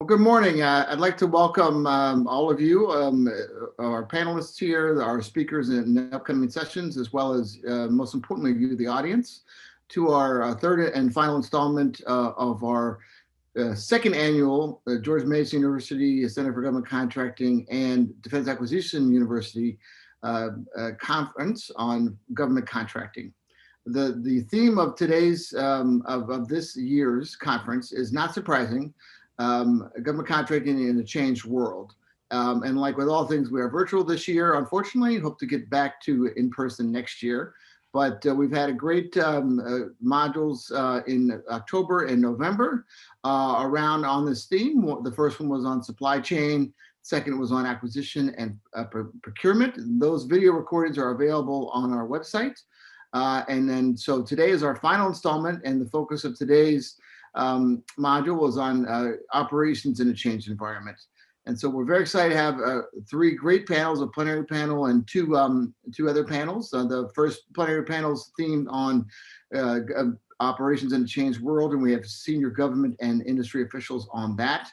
Well, good morning. I'd like to welcome all of you, our panelists here, our speakers in the upcoming sessions, as well as, most importantly, you, the audience, to our third and final installment of our second annual George Mason University Center for Government Contracting and Defense Acquisition University conference on government contracting. The theme of today's of this year's conference is not surprising. Government contracting in a changed world. And like with all things, we are virtual this year. Unfortunately, hope to get back to in person next year. But we've had a great modules in October and November around on this theme. The first one was on supply chain. Second was on acquisition and procurement. And those video recordings are available on our website. So today is our final installment, and the focus of today's module was on operations in a changed environment. And so we're very excited to have three great panels, a plenary panel and two other panels. The first plenary panel is themed on operations in a changed world, and we have senior government and industry officials on that.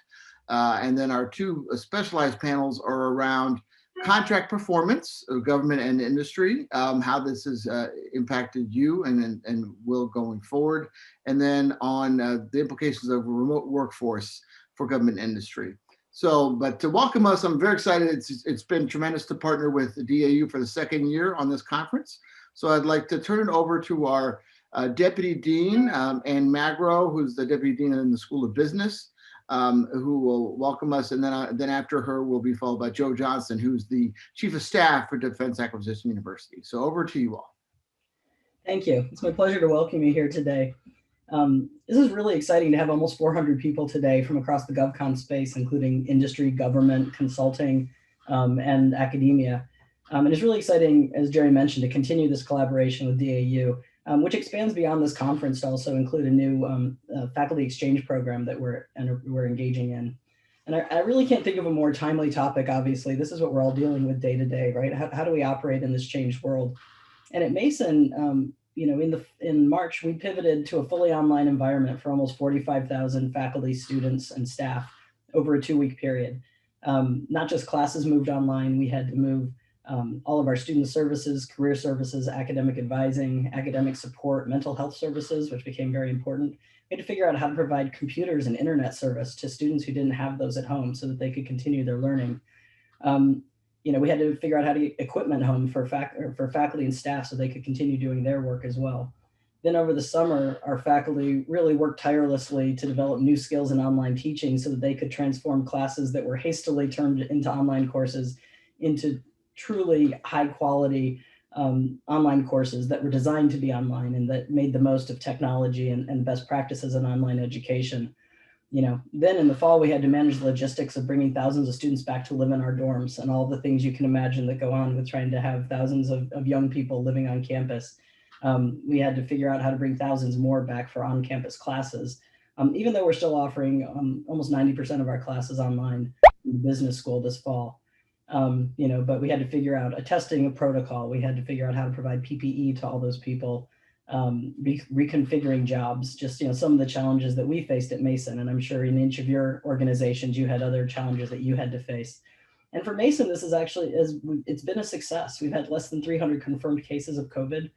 And then our two specialized panels are around contract performance of government and industry, how this has impacted you and will going forward, and then on the implications of a remote workforce for government industry. So, but to welcome us, I'm very excited. It's been tremendous to partner with the DAU for the second year on this conference. So I'd like to turn it over to our Deputy Dean, Ann Magro, who's the Deputy Dean in the School of Business, who will welcome us, and then after her will be followed by Joe Johnson, who's the Chief of Staff for Defense Acquisition University. So over to you all. Thank you. It's my pleasure to welcome you here today. This is really exciting to have almost 400 people today from across the GovCon space, including industry, government, consulting, and academia. And it's really exciting, as Jerry mentioned, to continue this collaboration with DAU. Which expands beyond this conference to also include a new faculty exchange program that we're engaging in. And I really can't think of a more timely topic, obviously. This is what we're all dealing with day to day, right? How do we operate in this changed world? And at Mason, in March, we pivoted to a fully online environment for almost 45,000 faculty, students, and staff over a 2-week period. Not just classes moved online, we had to move all of our student services, career services, academic advising, academic support, mental health services, which became very important. We had to figure out how to provide computers and internet service to students who didn't have those at home so that they could continue their learning. We had to figure out how to get equipment home for faculty and staff so they could continue doing their work as well. Then over the summer, our faculty really worked tirelessly to develop new skills in online teaching so that they could transform classes that were hastily turned into online courses into truly high quality online courses that were designed to be online and that made the most of technology and best practices in online education. Then in the fall, we had to manage the logistics of bringing thousands of students back to live in our dorms and all the things you can imagine that go on with trying to have thousands of young people living on campus. We had to figure out how to bring thousands more back for on-campus classes, even though we're still offering almost 90% of our classes online in the business school this fall. But we had to figure out a testing protocol. We had to figure out how to provide PPE to all those people, reconfiguring jobs, just, some of the challenges that we faced at Mason. And I'm sure in each of your organizations, you had other challenges that you had to face. And for Mason, this is actually, it's been a success. We've had less than 300 confirmed cases of COVID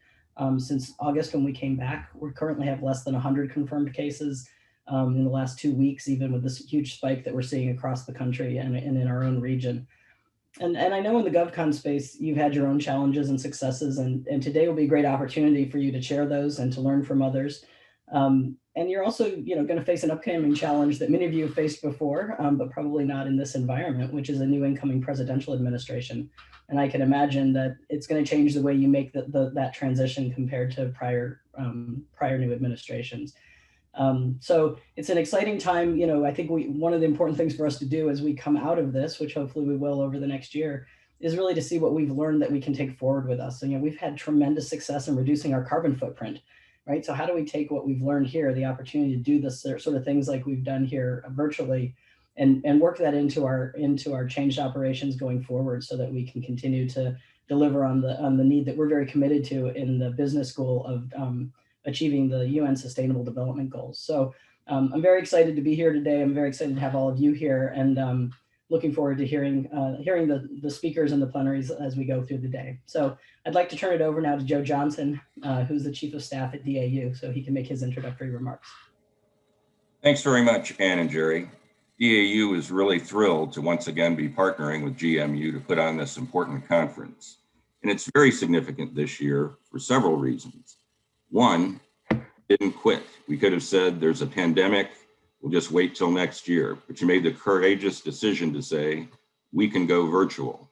since August when we came back. We currently have less than 100 confirmed cases in the last 2 weeks, even with this huge spike that we're seeing across the country and in our own region. And I know in the GovCon space, you've had your own challenges and successes, and today will be a great opportunity for you to share those and to learn from others. And you're also, going to face an upcoming challenge that many of you have faced before, but probably not in this environment, which is a new incoming presidential administration. And I can imagine that it's going to change the way you make that transition compared to prior new administrations. So it's an exciting time. I think one of the important things for us to do as we come out of this, which hopefully we will over the next year, is really to see what we've learned that we can take forward with us. So, we've had tremendous success in reducing our carbon footprint, right? So how do we take what we've learned here, the opportunity to do this sort of things like we've done here virtually, and work that into our changed operations going forward so that we can continue to deliver on the need that we're very committed to in the business school of achieving the UN Sustainable Development Goals. So I'm very excited to be here today. I'm very excited to have all of you here, and looking forward to hearing the speakers and the plenaries as we go through the day. So I'd like to turn it over now to Joe Johnson, who's the Chief of Staff at DAU, so he can make his introductory remarks. Thanks very much, Ann and Jerry. DAU is really thrilled to once again be partnering with GMU to put on this important conference. And it's very significant this year for several reasons. One, didn't quit. We could have said there's a pandemic, we'll just wait till next year. But you made the courageous decision to say, we can go virtual.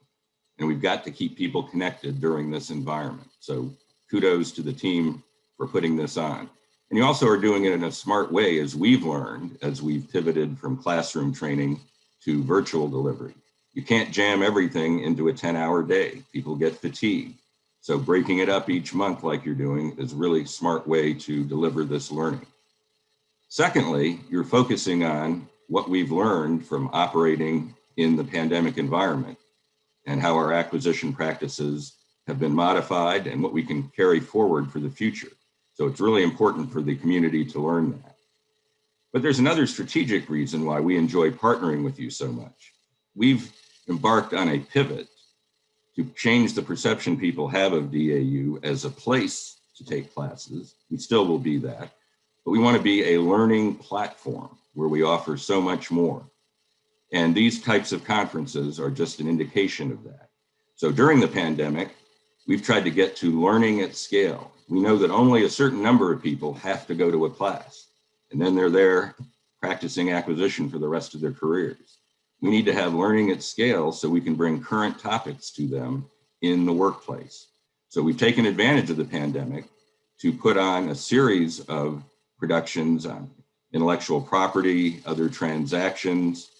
And we've got to keep people connected during this environment. So kudos to the team for putting this on. And you also are doing it in a smart way, as we've learned, as we've pivoted from classroom training to virtual delivery. You can't jam everything into a 10-hour day. People get fatigued. So breaking it up each month like you're doing is a really smart way to deliver this learning. Secondly, you're focusing on what we've learned from operating in the pandemic environment and how our acquisition practices have been modified and what we can carry forward for the future. So it's really important for the community to learn that. But there's another strategic reason why we enjoy partnering with you so much. We've embarked on a pivot to change the perception people have of DAU as a place to take classes. We still will be that, but we want to be a learning platform where we offer so much more. And these types of conferences are just an indication of that. So during the pandemic, we've tried to get to learning at scale. We know that only a certain number of people have to go to a class, and then they're there practicing acquisition for the rest of their careers. We need to have learning at scale so we can bring current topics to them in the workplace. So we've taken advantage of the pandemic to put on a series of productions on intellectual property, other transactions.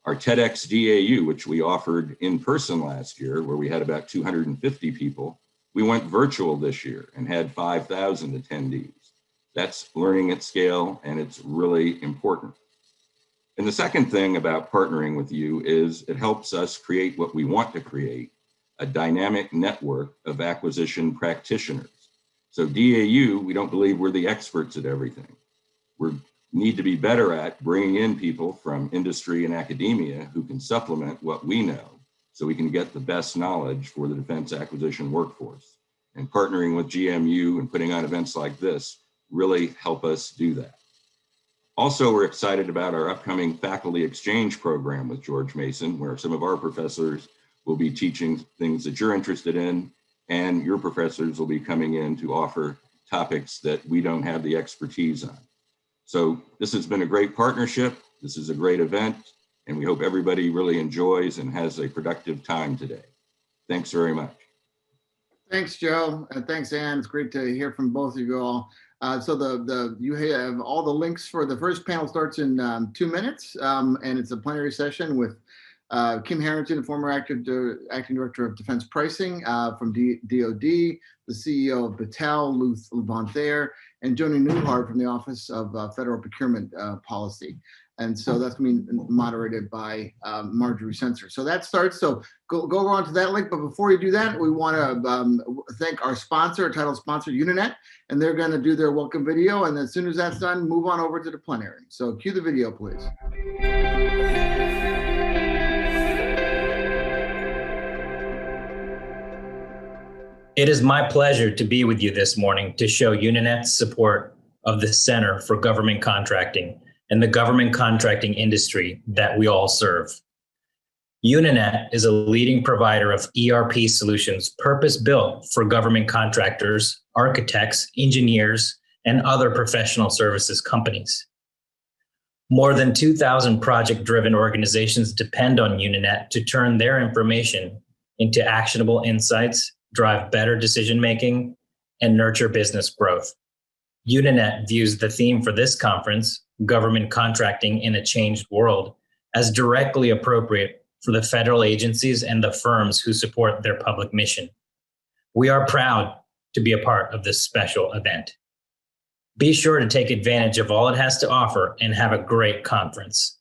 Our TEDx DAU, which we offered in person last year, where we had about 250 people, we went virtual this year and had 5,000 attendees. That's learning at scale, and it's really important. And the second thing about partnering with you is it helps us create what we want to create, a dynamic network of acquisition practitioners. So DAU, we don't believe we're the experts at everything. We need to be better at bringing in people from industry and academia who can supplement what we know so we can get the best knowledge for the defense acquisition workforce. And partnering with GMU and putting on events like this really help us do that. Also, we're excited about our upcoming faculty exchange program with George Mason, where some of our professors will be teaching things that you're interested in, and your professors will be coming in to offer topics that we don't have the expertise on. So this has been a great partnership. This is a great event, and we hope everybody really enjoys and has a productive time today. Thanks very much. Thanks, Joe, and thanks, Ann. It's great to hear from both of you all. So you have all the links for the first panel starts in 2 minutes, and it's a plenary session with Kim Harrington, the former acting director of defense pricing from DOD, the CEO of Battelle, Luth Levanthair, and Joni Newhart from the Office of Federal Procurement Policy. And so that's going to be moderated by Marjorie Sensor. So that starts. So go on to that link. But before you do that, we want to thank our sponsor, our title sponsor, Uninet. And they're going to do their welcome video. And as soon as that's done, move on over to the plenary. So cue the video, please. It is my pleasure to be with you this morning to show Uninet's support of the Center for Government Contracting and the government contracting industry that we all serve. Uninet is a leading provider of ERP solutions purpose-built for government contractors, architects, engineers, and other professional services companies. More than 2,000 project-driven organizations depend on Uninet to turn their information into actionable insights, drive better decision-making, and nurture business growth. Uninet views the theme for this conference, Government Contracting in a Changed World, as directly appropriate for the federal agencies and the firms who support their public mission. We are proud to be a part of this special event. Be sure to take advantage of all it has to offer and have a great conference.